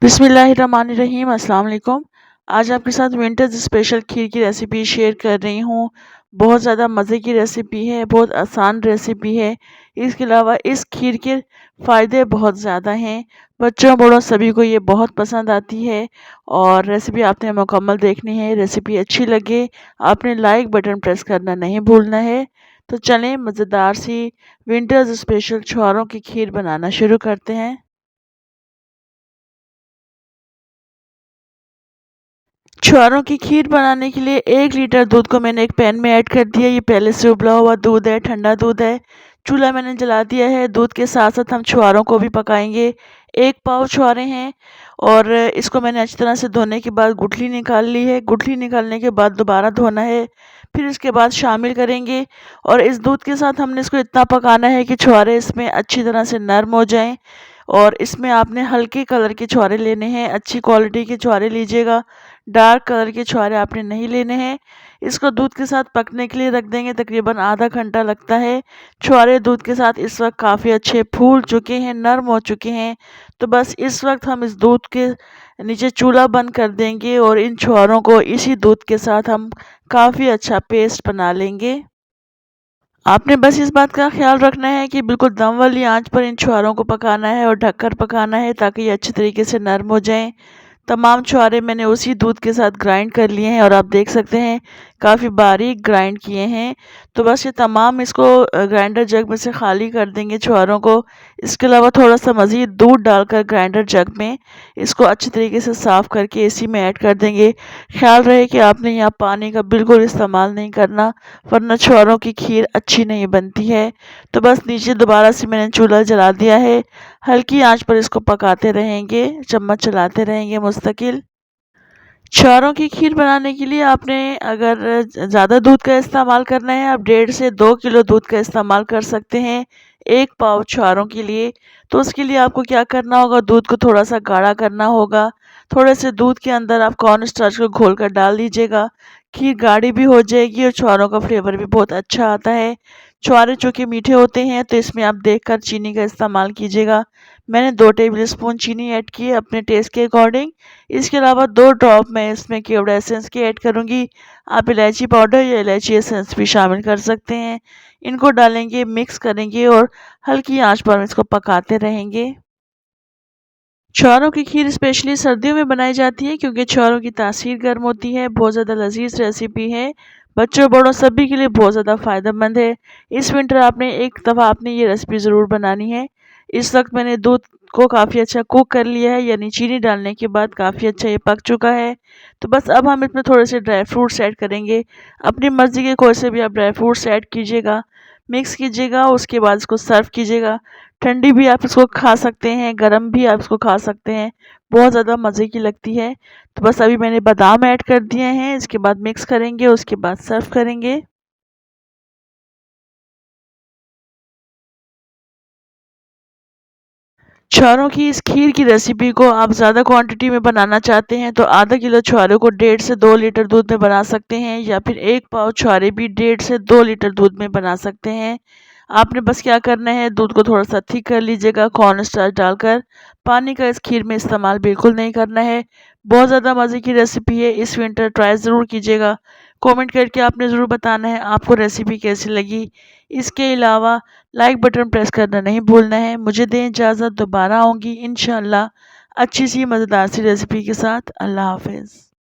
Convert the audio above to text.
बिस्मिल्लाहिर्रहमानिर्रहीम अस्सलाम वालेकुम। आज आपके साथ विंटर्स स्पेशल खीर की रेसिपी शेयर कर रही हूँ। बहुत ज़्यादा मज़े की रेसिपी है, बहुत आसान रेसिपी है। इसके अलावा इस खीर के फ़ायदे बहुत ज़्यादा हैं। बच्चों बड़ों सभी को ये बहुत पसंद आती है और रेसिपी आपने मुकम्मल देखनी है। रेसिपी अच्छी लगे आपने लाइक बटन प्रेस करना नहीं भूलना है। तो चलें मज़ेदार सी विंटर्स स्पेशल छुहारों की खीर बनाना शुरू करते हैं। छुहारों की खीर बनाने के लिए 1 लीटर दूध को मैंने एक पैन में ऐड कर दिया। ये पहले से उबला हुआ दूध है, ठंडा दूध है। चूल्हा मैंने जला दिया है। दूध के साथ-साथ हम छुहारों को भी पकाएँगे। 1 पाव छुहारे हैं और इसको मैंने अच्छी तरह से धोने के बाद गुठली निकाल ली है। गुठली निकालने के बाद दोबारा धोना है, फिर इसके बाद शामिल करेंगे और इस दूध के साथ हमने इसको इतना पकाना है कि छुहारे इसमें अच्छी तरह से नरम हो जाएँ और इसमें आपने हल्के कलर के छुहारे लेने हैं, अच्छी क्वालिटी के छुहारे लीजिएगा। डार्क कलर के छुहारे आपने नहीं लेने हैं। इसको दूध के साथ पकने के लिए रख देंगे, तकरीबन आधा घंटा लगता है। छुहारे दूध के साथ इस वक्त काफ़ी अच्छे फूल चुके हैं, नरम हो चुके हैं। तो बस इस वक्त हम इस दूध के नीचे चूल्हा बंद कर देंगे और इन छुहारों को इसी दूध के साथ हम काफ़ी अच्छा पेस्ट बना लेंगे। आपने बस इस बात का ख्याल रखना है कि बिल्कुल दम वाली आंच पर इन छुहारों को पकाना है और ढककर पकाना है ताकि ये अच्छी तरीके से नरम हो जाएं। तमाम छुहारे मैंने उसी दूध के साथ ग्राइंड कर लिए हैं और आप देख सकते हैं काफ़ी बारीक ग्राइंड किए हैं। तो बस ये तमाम इसको ग्राइंडर जग में से खाली कर देंगे छुहारों को। इसके अलावा थोड़ा सा मज़ीद दूध डालकर ग्राइंडर जग में इसको अच्छी तरीके से साफ़ करके इसी में ऐड कर देंगे। ख्याल रहे कि आपने यहाँ पानी का बिल्कुल इस्तेमाल नहीं करना, वरना छुहारों की खीर अच्छी नहीं बनती है। तो बस नीचे दोबारा से मैंने चूल्हा जला दिया है। हल्की आंच पर इसको पकाते रहेंगे, चम्मच चलाते रहेंगे मुस्तकिल। छुहारों की खीर बनाने के लिए आपने अगर ज़्यादा दूध का इस्तेमाल करना है, आप 1.5 से 2 किलो दूध का इस्तेमाल कर सकते हैं 1 पाव छुहारों के लिए। तो उसके लिए आपको क्या करना होगा, दूध को थोड़ा-सा गाढ़ा करना होगा। थोड़े से दूध के अंदर आप कॉर्न स्टार्च को घोल कर डाल दीजिएगा। खीर गाढ़ी भी हो जाएगी और छुहारों का फ्लेवर भी बहुत अच्छा आता है। छुहारे चूँकि मीठे होते हैं तो इसमें आप देखकर चीनी का इस्तेमाल कीजिएगा। मैंने 2 टेबल स्पून चीनी ऐड की है अपने टेस्ट के अकॉर्डिंग। इसके अलावा 2 ड्रॉप मैं इसमें केवड़ा एसेंस की ऐड करूँगी। आप इलायची पाउडर या इलायची एसेंस भी शामिल कर सकते हैं। इनको डालेंगे, मिक्स करेंगे और हल्की आंच पर इसको पकाते रहेंगे। छुहारों की खीर स्पेशली सर्दियों में बनाई जाती है क्योंकि छुहारों की तासीर गर्म होती है। बहुत ज़्यादा लजीज रेसिपी है। बच्चों बड़ों सभी के लिए बहुत ज़्यादा फ़ायदेमंद है। इस विंटर आपने एक दफ़ा आपने ये रेसिपी ज़रूर बनानी है। इस वक्त मैंने दूध को काफ़ी अच्छा कुक कर लिया है, यानी चीनी डालने के बाद काफ़ी अच्छा ये पक चुका है। तो बस अब हम इसमें थोड़े से ड्राई फ्रूट्स ऐड करेंगे। अपनी मर्ज़ी के कोई से भी आप ड्राई फ्रूट्स ऐड कीजिएगा, मिक्स कीजिएगा, उसके बाद इसको सर्व कीजिएगा। ठंडी भी आप इसको खा सकते हैं, गरम भी आप इसको खा सकते हैं। बहुत ज़्यादा मज़े की लगती है। तो बस अभी मैंने बादाम ऐड कर दिए हैं, इसके बाद मिक्स करेंगे, उसके बाद सर्व करेंगे। छुहारों की इस खीर की रेसिपी को आप ज़्यादा क्वांटिटी में बनाना चाहते हैं तो आधा किलो छुहारे को 1.5 से 2 लीटर दूध में बना सकते हैं या फिर 1 पाव छुहारे भी 1.5 से 2 लीटर दूध में बना सकते हैं। आपने बस क्या करना है, दूध को थोड़ा-सा थिक कर लीजिएगा कॉर्न स्टार्च डालकर। पानी का इस खीर में इस्तेमाल बिल्कुल नहीं करना है। बहुत ज़्यादा मज़े की रेसिपी है, इस विंटर ट्राई ज़रूर कीजिएगा। कमेंट करके आपने ज़रूर बताना है आपको रेसिपी कैसी लगी। इसके अलावा लाइक बटन प्रेस करना नहीं भूलना है। मुझे दें इजाज़त, दोबारा आऊँगी इंशाअल्लाह अच्छी सी मज़ेदार सी रेसिपी के साथ। अल्लाह हाफ़िज़।